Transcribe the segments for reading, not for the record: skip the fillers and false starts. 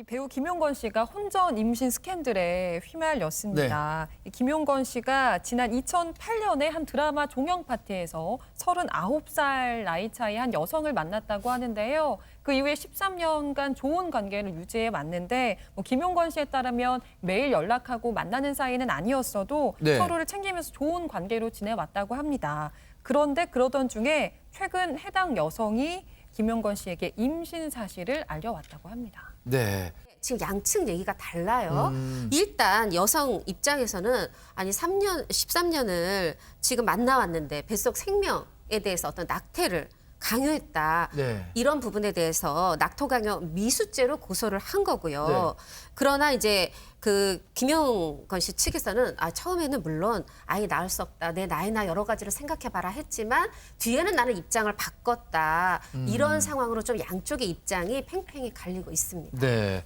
이 배우 김용건 씨가 혼전 임신 스캔들에 휘말렸습니다. 이 김용건 씨가 지난 2008년에 한 드라마 종영 파티에서 39살 나이 차이 한 여성을 만났다고 하는데요. 그 이후에 13년간 좋은 관계를 유지해 왔는데 김용건 씨에 따르면 매일 연락하고 만나는 사이는 아니었어도 서로를 챙기면서 좋은 관계로 지내왔다고 합니다. 그런데 그러던 중에 최근 해당 여성이 김용건 씨에게 임신 사실을 알려왔다고 합니다. 네. 지금 양측 얘기가 달라요. 일단 여성 입장에서는 아니 13년을 지금 만나왔는데 뱃속 생명에 대해서 어떤 낙태를 강요했다. 네. 이런 부분에 대해서 낙토 강요 미수죄로 고소를 한 거고요. 네. 그러나 이제 그 김용건 씨 측에서는 처음에는 물론 아이 낳을 수 없다. 내 나이나 여러 가지를 생각해봐라 했지만 뒤에는 나는 입장을 바꿨다. 이런 상황으로 좀 양쪽의 입장이 팽팽히 갈리고 있습니다. 네.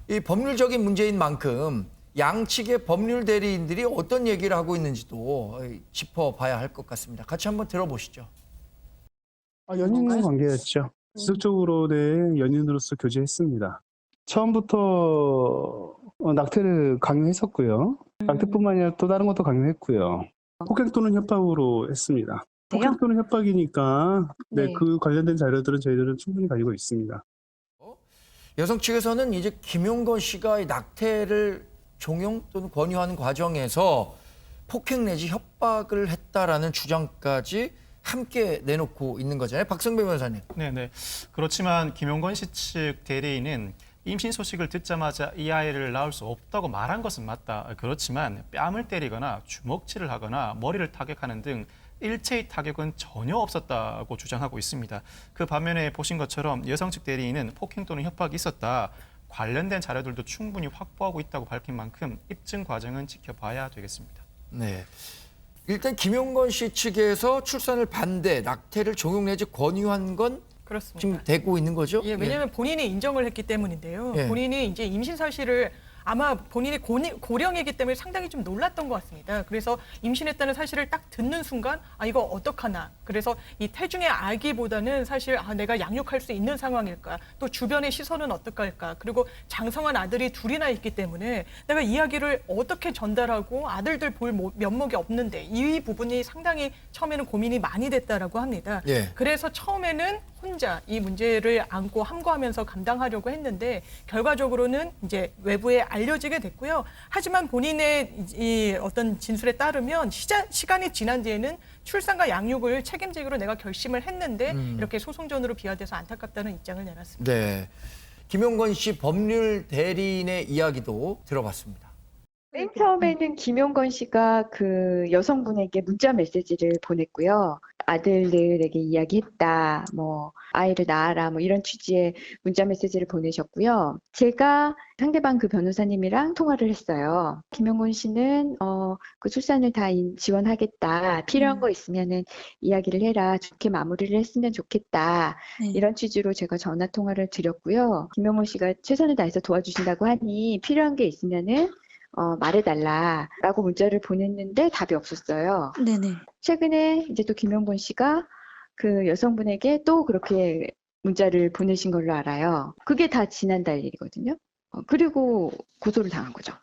이 법률적인 문제인 만큼 양측의 법률 대리인들이 어떤 얘기를 하고 있는지도 짚어봐야 할 것 같습니다. 같이 한번 들어보시죠. 연인 관계였죠. 지속적으로 연인으로서 교제했습니다. 처음부터 낙태를 강요했었고요. 낙태뿐만 아니라 또 다른 것도 강요했고요. 폭행 또는 협박으로 했습니다. 폭행 또는 협박이니까 그 관련된 자료들은 저희들은 충분히 가지고 있습니다. 여성 측에서는 이제 김용건 씨가 이 낙태를 종용 또는 권유하는 과정에서 폭행 내지 협박을 했다라는 주장까지 함께 내놓고 있는 거잖아요. 박성배 변호사님. 네네. 그렇지만 김용건 씨 측 대리인은 임신 소식을 듣자마자 이 아이를 낳을 수 없다고 말한 것은 맞다. 그렇지만 뺨을 때리거나 주먹질을 하거나 머리를 타격하는 등 일체의 타격은 전혀 없었다고 주장하고 있습니다. 그 반면에 보신 것처럼 여성 측 대리인은 폭행 또는 협박이 있었다. 관련된 자료들도 충분히 확보하고 있다고 밝힌 만큼 입증 과정은 지켜봐야 되겠습니다. 네. 일단 김용건 씨 측에서 출산을 반대, 낙태를 종용 내지 권유한 건 그렇습니다. 지금 되고 있는 거죠? 예, 왜냐하면 본인이 인정을 했기 때문인데요. 예. 본인이 이제 임신 사실을 아마 본인이 고령이기 때문에 상당히 좀 놀랐던 것 같습니다. 그래서 임신했다는 사실을 딱 듣는 순간 이거 어떡하나. 그래서 이 태중의 아기보다는 사실 내가 양육할 수 있는 상황일까. 또 주변의 시선은 어떡할까. 그리고 장성한 아들이 둘이나 있기 때문에 내가 이야기를 어떻게 전달하고 아들들 볼 면목이 없는데 이 부분이 상당히 처음에는 고민이 많이 됐다라고 합니다. 예. 그래서 처음에는 혼자 이 문제를 안고 함구하면서 감당하려고 했는데 결과적으로는 이제 외부에 알려지게 됐고요. 하지만 본인의 이 어떤 진술에 따르면 시간이 지난 뒤에는 출산과 양육을 책임지기로 내가 결심을 했는데 이렇게 소송전으로 비화돼서 안타깝다는 입장을 내놨습니다. 네. 김용건 씨 법률 대리인의 이야기도 들어봤습니다. 맨 처음에는 김용건 씨가 그 여성분에게 문자 메시지를 보냈고요. 아들들에게 이야기했다, 아이를 낳아라, 이런 취지의 문자 메시지를 보내셨고요. 제가 상대방 그 변호사님이랑 통화를 했어요. 김용건 씨는 그 출산을 다 지원하겠다. 필요한 거 있으면은 이야기를 해라. 좋게 마무리를 했으면 좋겠다. 이런 취지로 제가 전화 통화를 드렸고요. 김용건 씨가 최선을 다해서 도와주신다고 하니 필요한 게 있으면은 말해달라라고 문자를 보냈는데 답이 없었어요. 네네. 최근에 이제 또 김용건 씨가 그 여성분에게 또 그렇게 문자를 보내신 걸로 알아요. 그게 다 지난달 일이거든요. 그리고 고소를 당한 거죠.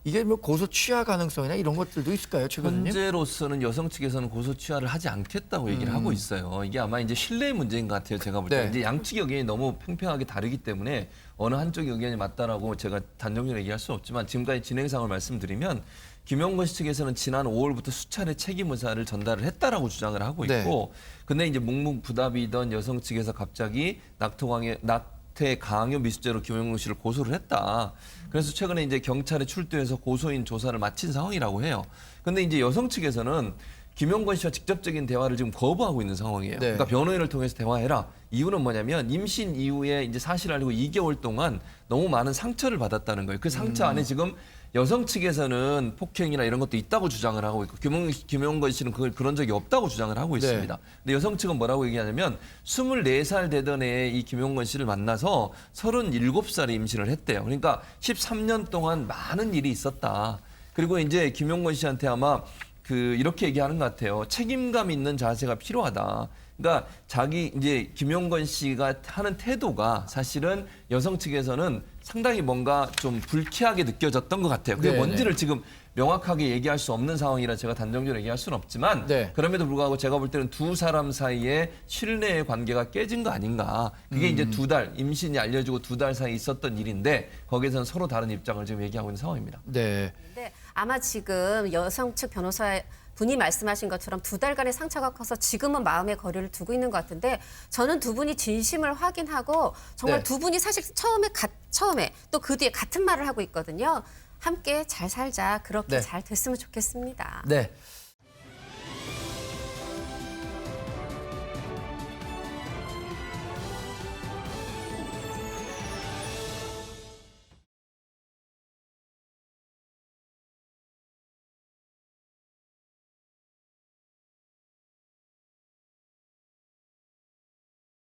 이게 고소 취하 가능성이나 이런 것들도 있을까요, 최근에? 현재로서는 여성 측에서는 고소 취하를 하지 않겠다고 얘기를 하고 있어요. 이게 아마 이제 신뢰의 문제인 것 같아요. 제가 볼 때. 네. 이제 양측 의견이 너무 팽팽하게 다르기 때문에 어느 한쪽의 의견이 맞다라고 제가 단정적으로 얘기할 수 없지만 지금까지 진행상을 말씀드리면 김용건 씨 측에서는 지난 5월부터 수차례 책임 의사를 전달을 했다라고 주장을 하고 있고 근데 이제 묵묵부답이던 여성 측에서 갑자기 낙태 강요 미수죄로 김용건 씨를 고소를 했다. 그래서 최근에 이제 경찰에 출두해서 고소인 조사를 마친 상황이라고 해요. 근데 이제 여성 측에서는 김용건 씨와 직접적인 대화를 지금 거부하고 있는 상황이에요. 그러니까 변호인을 통해서 대화해라. 이유는 뭐냐면 임신 이후에 이제 사실을 알고 2개월 동안 너무 많은 상처를 받았다는 거예요. 그 상처 안에 지금 여성 측에서는 폭행이나 이런 것도 있다고 주장을 하고 있고 김용건 씨는 그런 적이 없다고 주장을 하고 있습니다. 근데 여성 측은 뭐라고 얘기하냐면 24살 되던 해에 이 김용건 씨를 만나서 37살에 임신을 했대요. 그러니까 13년 동안 많은 일이 있었다. 그리고 이제 김용건 씨한테 아마 이렇게 얘기하는 것 같아요. 책임감 있는 자세가 필요하다. 그러니까 이제 김용건 씨가 하는 태도가 사실은 여성 측에서는 상당히 뭔가 좀 불쾌하게 느껴졌던 것 같아요. 그게 네네. 뭔지를 지금 명확하게 얘기할 수 없는 상황이라 제가 단정적으로 얘기할 수는 없지만 네. 그럼에도 불구하고 제가 볼 때는 두 사람 사이에 신뢰의 관계가 깨진 거 아닌가. 그게 이제 2달, 임신이 알려지고 2달 사이에 있었던 일인데 거기에서는 서로 다른 입장을 지금 얘기하고 있는 상황입니다. 네. 근데 아마 지금 여성 측 변호사 분이 말씀하신 것처럼 2달간의 상처가 커서 지금은 마음의 거리를 두고 있는 것 같은데 저는 두 분이 진심을 확인하고 정말 네. 두 분이 사실 처음에 또 그 뒤에 같은 말을 하고 있거든요. 함께 잘 살자. 그렇게 네. 잘 됐으면 좋겠습니다. 네.